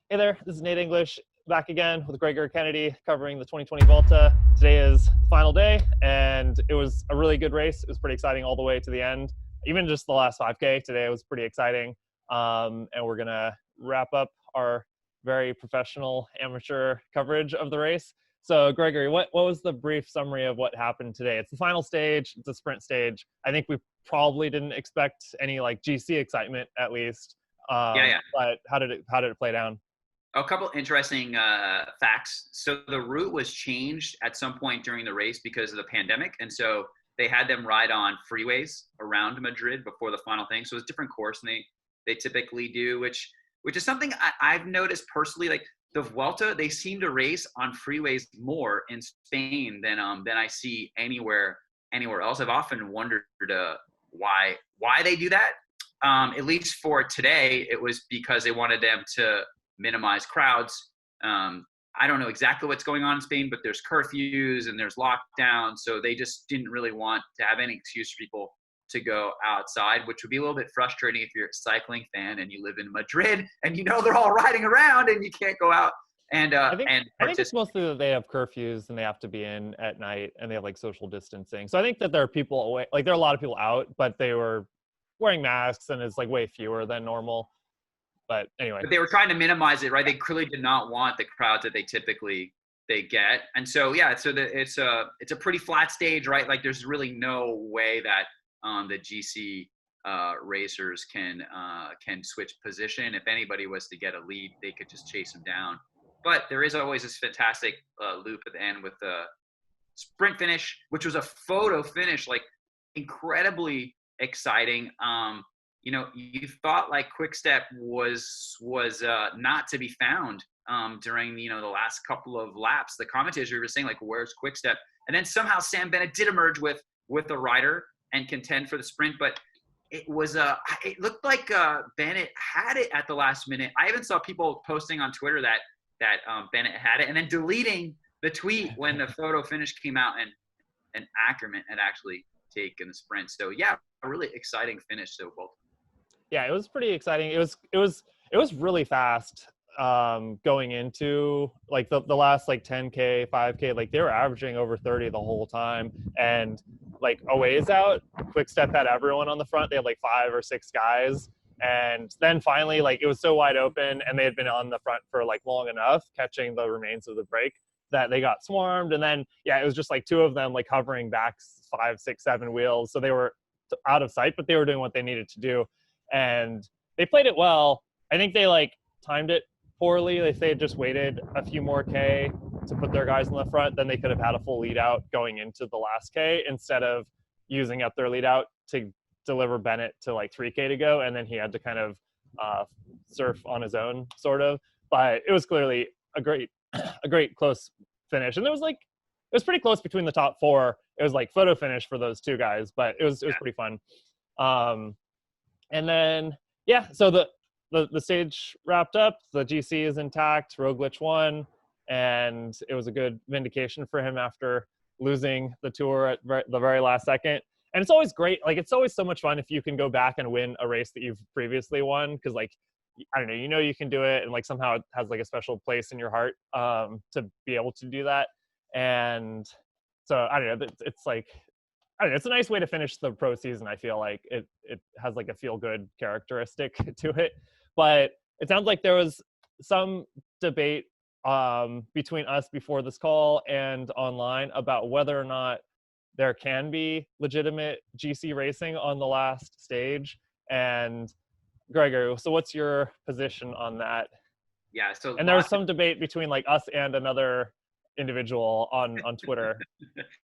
Hey there, this is Nate English back again with Gregory Kennedy covering the 2020 Vuelta. Today is the final day, and it was a really good race. It was pretty exciting all the way to the end. Even just the last 5K today was pretty exciting. And we're going to wrap up our very professional amateur coverage of the race. So, Gregory, what was the brief summary of what happened today? It's the final stage. It's a sprint stage. I think we probably didn't expect any like GC excitement, at least. Yeah. But how did it play down? A couple interesting facts. So the route was changed at some point during the race because of the pandemic, and so they had them ride on freeways around Madrid before the final thing. So it's a different course than they typically do, which is something I've noticed personally. Like the Vuelta, they seem to race on freeways more in Spain than I see anywhere else. I've often wondered why they do that. At least for today, it was because they wanted them to minimize crowds. I don't know exactly what's going on in Spain, but there's curfews and there's lockdowns. So they just didn't really want to have any excuse for people to go outside, which would be a little bit frustrating if you're a cycling fan and you live in Madrid and you know they're all riding around and you can't go out and I think it's mostly that they have curfews and they have to be in at night and they have like social distancing. So I think that there are people away, like there are a lot of people out, but they were wearing masks and it's like way fewer than normal. But anyway. But they were trying to minimize it, right? They clearly did not want the crowds that they get. And so, yeah, so it's a pretty flat stage, right? Like there's really no way that the GC racers can switch position. If anybody was to get a lead, they could just chase them down. But there is always this fantastic loop at the end with the sprint finish, which was a photo finish, like incredibly exciting. You thought like Quick-Step was not to be found during the last couple of laps. The commentators were saying like, where's Quick-Step? And then somehow Sam Bennett did emerge with the rider and contend for the sprint, but it looked like Bennett had it at the last minute. I even saw people posting on Twitter that Bennett had it and then deleting the tweet when the photo finish came out and Ackerman had actually taken the sprint. So yeah, a really exciting finish. So both. Yeah, it was pretty exciting. It was really fast going into like the last like 10K, 5K, like they were averaging over 30 the whole time. And like a ways out, Quick-Step had everyone on the front. They had like 5 or 6 guys. And then finally, like it was so wide open and they had been on the front for like long enough, catching the remains of the break, that they got swarmed. And then, yeah, it was just like 2 of them like hovering back 5, 6, 7 wheels. So they were out of sight, but they were doing what they needed to do. And they played it well. I think they like timed it poorly. If they had just waited a few more K to put their guys in the front, then they could have had a full lead out going into the last K instead of using up their lead out to deliver Bennett to like 3K to go. And then he had to kind of surf on his own sort of, but it was clearly a great close finish. And it was pretty close between the top 4. It was like photo finish for those 2 guys, but it was pretty fun. And then, yeah, so the stage wrapped up. The GC is intact. Roglic won, and it was a good vindication for him after losing the Tour at the very last second. And it's always great. Like, it's always so much fun if you can go back and win a race that you've previously won, because, like, I don't know, you can do it, and, like, somehow it has, like, a special place in your heart to be able to do that. And so, I don't know, it's like, I don't know, it's a nice way to finish the pro season. I feel like it has like a feel-good characteristic to it. But it sounds like there was some debate between us before this call and online about whether or not there can be legitimate GC racing on the last stage. And Gregory, so what's your position on that? Yeah, so and there was some debate between like us and another individual on Twitter.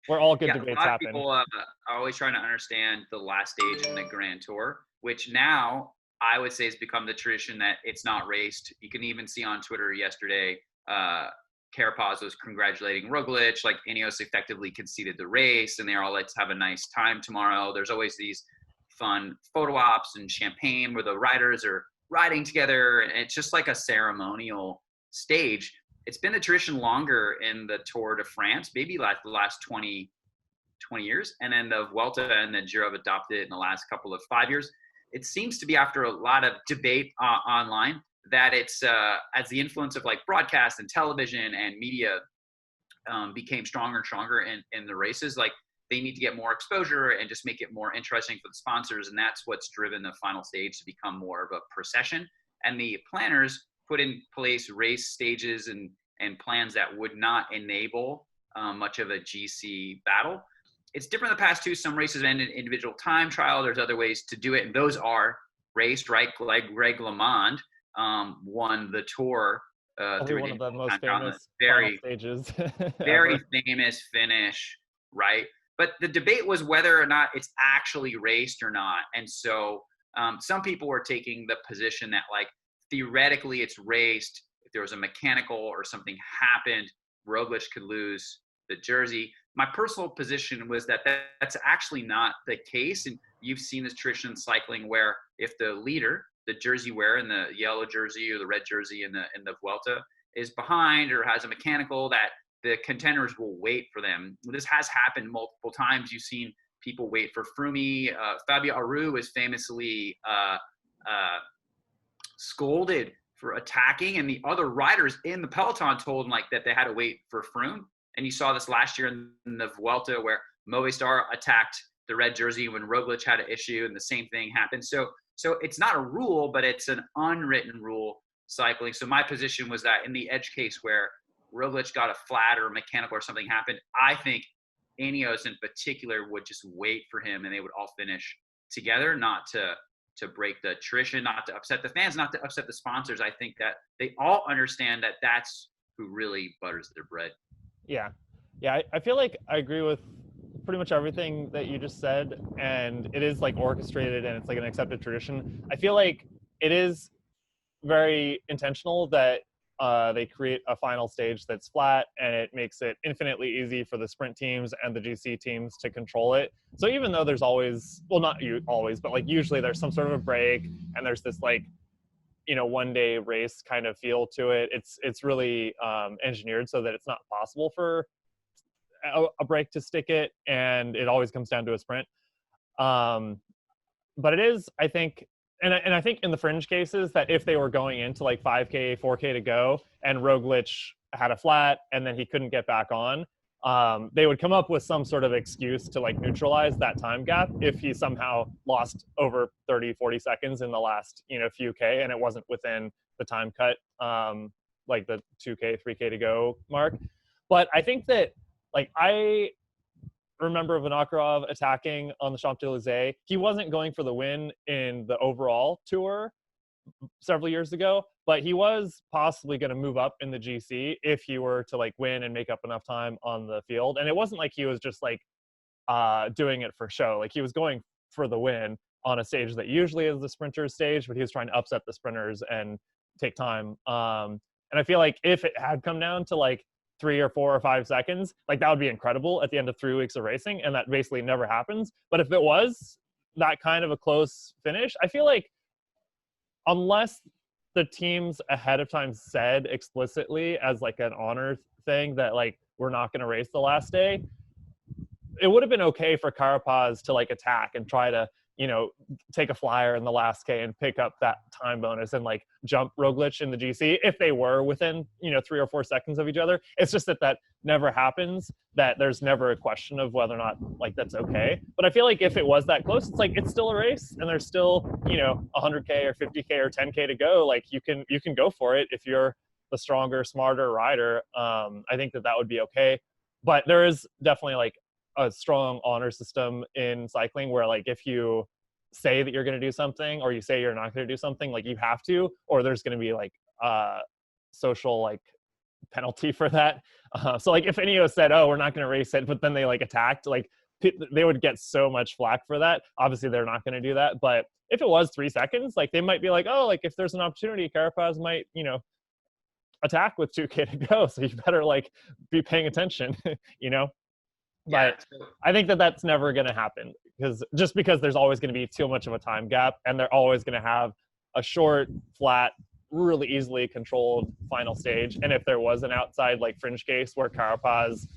Where all good debates happen. People are always trying to understand the last stage in the Grand Tour, which now I would say has become the tradition that it's not raced. You can even see on Twitter yesterday, Carapaz was congratulating Roglic, like Ineos effectively conceded the race, and they're all, let's have a nice time tomorrow. There's always these fun photo ops and champagne where the riders are riding together, and it's just like a ceremonial stage. It's been the tradition longer in the Tour de France, maybe like the last 20 years. And then the Vuelta and the Giro have adopted it in the last couple of 5 years. It seems to be, after a lot of debate online, that it's as the influence of like broadcast and television and media became stronger and stronger in the races, like they need to get more exposure and just make it more interesting for the sponsors. And that's what's driven the final stage to become more of a procession. And the planners put in place race stages and plans that would not enable much of a GC battle. It's different in the past too. Some races end in individual time trial. There's other ways to do it. And those are raced, right? Like Greg LeMond won the Tour Probably one of the most famous very stages. very famous finish, right? But the debate was whether or not it's actually raced or not. And so some people were taking the position that like theoretically it's raced. If there was a mechanical or something happened, Roglic could lose the jersey. My personal position was that that's actually not the case. And you've seen this tradition in cycling where if the leader, the jersey wearer in the yellow jersey or the red jersey in the Vuelta is behind or has a mechanical, that the contenders will wait for them. This has happened multiple times. You've seen people wait for Froome. Fabio Aru is famously scolded for attacking, and the other riders in the peloton told him like that they had to wait for Froome. And you saw this last year in the Vuelta where Movistar attacked the red jersey when Roglic had an issue, and the same thing happened. So it's not a rule, but it's an unwritten rule cycling. So my position was that in the edge case where Roglic got a flat or mechanical or something happened, I think Ineos in particular would just wait for him and they would all finish together, not to break the tradition, not to upset the fans, not to upset the sponsors. I think that they all understand that that's who really butters their bread. Yeah. I feel like I agree with pretty much everything that you just said, and it is like orchestrated and it's like an accepted tradition. I feel like it is very intentional that they create a final stage that's flat, and it makes it infinitely easy for the sprint teams and the GC teams to control it. So even though there's always, well, not always, but like usually there's some sort of a break and there's this like, one day race kind of feel to it. It's really engineered so that it's not possible for a break to stick it, and it always comes down to a sprint. But it is, I think, and I think in the fringe cases that if they were going into like 5K, 4K to go, and Roglic had a flat and then he couldn't get back on, they would come up with some sort of excuse to like neutralize that time gap if he somehow lost over 30, 40 seconds in the last, few K, and it wasn't within the time cut, like the 2K, 3K to go mark. But I think that, like, I remember Vinokurov attacking on the Champs-Élysées. He wasn't going for the win in the overall tour several years ago, but he was possibly going to move up in the GC if he were to like win and make up enough time on the field. And it wasn't like he was just like doing it for show. Like he was going for the win on a stage that usually is the sprinters stage, but he was trying to upset the sprinters and take time. And I feel like if it had come down to like 3 or 4 or 5 seconds, like that would be incredible at the end of 3 weeks of racing. And that basically never happens. But if it was that kind of a close finish, I feel like unless the teams ahead of time said explicitly as like an honor thing that like we're not going to race the last day, it would have been okay for Carapaz to like attack and try to, take a flyer in the last K and pick up that time bonus and like jump Roglic in the GC if they were within, 3 or 4 seconds of each other. It's just that never happens, that there's never a question of whether or not like that's okay. But I feel like if it was that close, it's like it's still a race and there's still, 100K or 50K or 10K to go. Like you can go for it if you're the stronger, smarter rider. I think that would be okay. But there is definitely like a strong honor system in cycling where like if you say that you're going to do something or you say you're not going to do something, like you have to, or there's going to be like social like penalty for that. So like if Ineos said, oh, we're not going to race it, but then they like attacked, like they would get so much flack for that. Obviously they're not going to do that, but if it was 3 seconds, like they might be like, oh, like if there's an opportunity, Carapaz might, attack with 2K to go, so you better like be paying attention. But Yeah. I think that that's never going to happen because there's always going to be too much of a time gap, and they're always going to have a short, flat, really easily controlled final stage. And if there was an outside like fringe case where Carapaz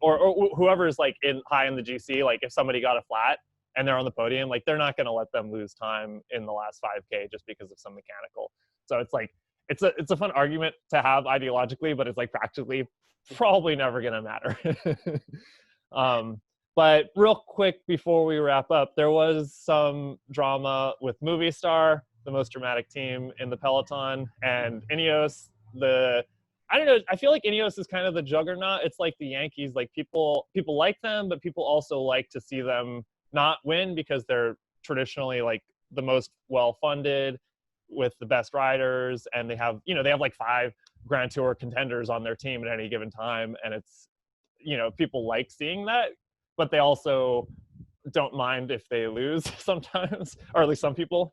or whoever is like high in the GC, like if somebody got a flat, and they're on the podium, like they're not going to let them lose time in the last 5K just because of some mechanical. So it's like it's a fun argument to have ideologically, but it's like practically probably never going to matter. But real quick before we wrap up, there was some drama with Movistar, the most dramatic team in the peloton, and Ineos. I don't know. I feel like Ineos is kind of the juggernaut. It's like the Yankees. Like people like them, but people also like to see them not win because they're traditionally like the most well-funded with the best riders, and they have like 5 Grand Tour contenders on their team at any given time, and it's people like seeing that, but they also don't mind if they lose sometimes, or at least some people.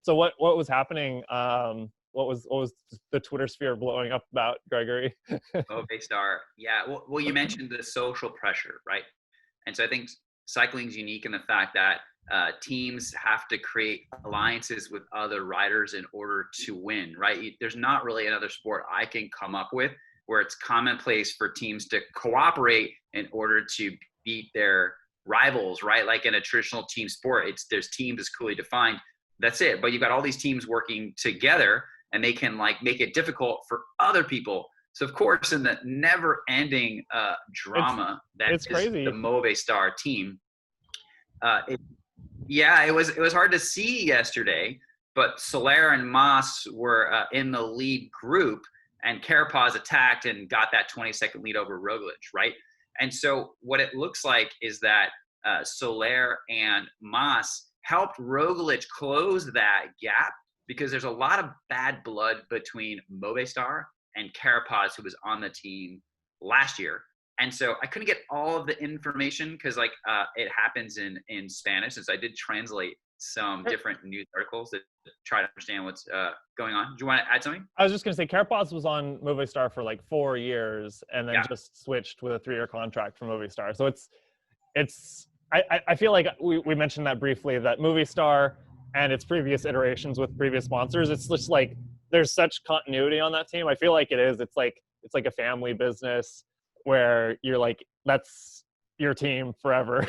So what was happening? What was the Twitter sphere blowing up about, Gregory? Movistar, yeah. Well, you mentioned the social pressure, right? And so I think cycling's unique in the fact that teams have to create alliances with other riders in order to win, right? There's not really another sport I can come up with where it's commonplace for teams to cooperate in order to beat their rivals, right? Like in a traditional team sport, there's teams is clearly defined. That's it. But you've got all these teams working together, and they can like make it difficult for other people. So of course, in the never-ending drama that is crazy. the Movistar team, it was hard to see yesterday. But Soler and Mas were in the lead group, and Carapaz attacked and got that 20-second lead over Roglic, right? And so what it looks like is that Soler and Mas helped Roglic close that gap, because there's a lot of bad blood between Movistar and Carapaz, who was on the team last year. And so I couldn't get all of the information because it happens in Spanish, since I did translate some different news articles to try to understand what's going on. Do you want to add something? I was just going to say, Carapaz was on Movistar for like 4 years and then just switched with a 3-year contract from Movistar. So I feel like we mentioned that briefly, that Movistar and its previous iterations with previous sponsors, it's just like there's such continuity on that team. I feel like it's like a family business where you're like, that's your team forever.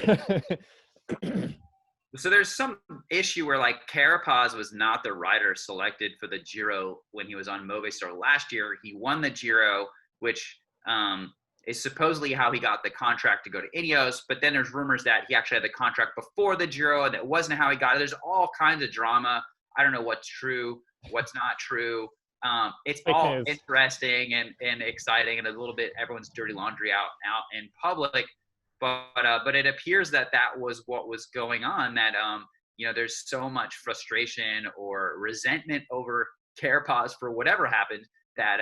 So there's some issue where like Carapaz was not the rider selected for the Giro when he was on Movistar last year. He won the Giro, which is supposedly how he got the contract to go to Ineos. But then there's rumors that he actually had the contract before the Giro, and that wasn't how he got it. There's all kinds of drama. I don't know what's true, what's not true. It's all interesting and exciting, and a little bit everyone's dirty laundry out in public. But it appears that was what was going on, that there's so much frustration or resentment over Carapaz for whatever happened, that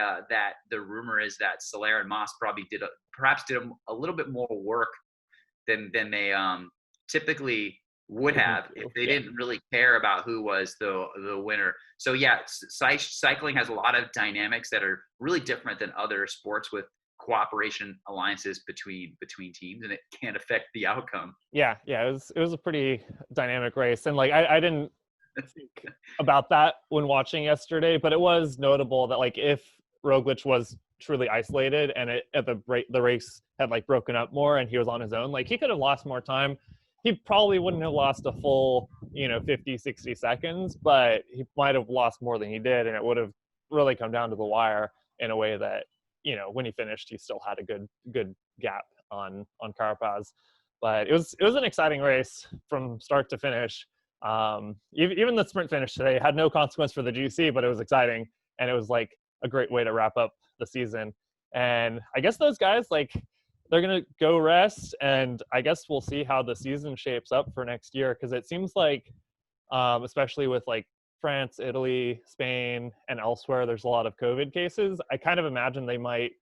the rumor is that Soler and Mas probably did a little bit more work than they typically would have if they didn't really care about who was the winner. So cycling has a lot of dynamics that are really different than other sports, with cooperation alliances between teams, and it can affect the outcome. It was a pretty dynamic race, and like I didn't think about that when watching yesterday, but it was notable that like if Roglic was truly isolated and the race had like broken up more and he was on his own, like he could have lost more time. He probably wouldn't have lost a full 50-60 seconds, but he might have lost more than he did, and it would have really come down to the wire in a way that when he finished, he still had a good gap on Carapaz. But it was an exciting race from start to finish. Even the sprint finish today had no consequence for the GC, but it was exciting, and it was like a great way to wrap up the season. And I guess those guys, like, they're gonna go rest, and I guess we'll see how the season shapes up for next year, because it seems like, especially with like France, Italy, Spain, and elsewhere, there's a lot of COVID cases. I kind of imagine they might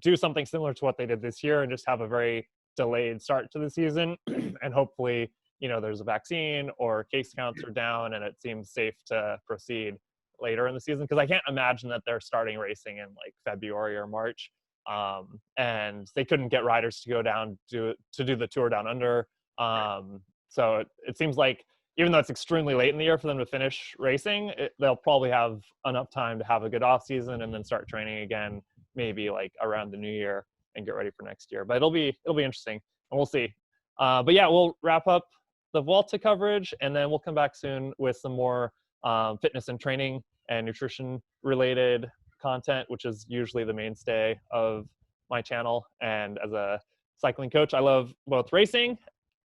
do something similar to what they did this year and just have a very delayed start to the season. And hopefully, there's a vaccine or case counts are down and it seems safe to proceed later in the season. Because I can't imagine that they're starting racing in like February or March. And they couldn't get riders to go down to do the Tour Down Under. So it seems like, even though it's extremely late in the year for them to finish racing, they'll probably have enough time to have a good off season and then start training again, maybe like around the new year, and get ready for next year. But it'll be interesting, and we'll see. But yeah, we'll wrap up the Vuelta coverage, and then we'll come back soon with some more fitness and training and nutrition related content, which is usually the mainstay of my channel. And as a cycling coach, I love both racing.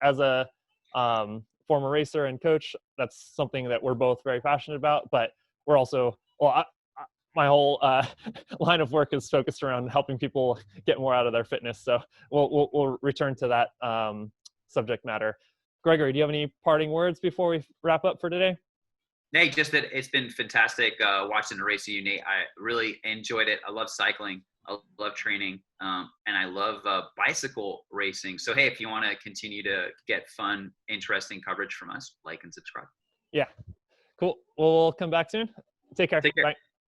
As a former racer and coach, that's something that we're both very passionate about. But we're also, my whole line of work is focused around helping people get more out of their fitness. So we'll return to that subject matter. Gregory, do you have any parting words before we wrap up for today? Nate, just that it's been fantastic watching the race of you, Nate. I really enjoyed it. I love cycling. I love training. And I love bicycle racing. So, hey, if you want to continue to get fun, interesting coverage from us, like and subscribe. Yeah, cool. Well, we'll come back soon. Take care. Take care. Bye.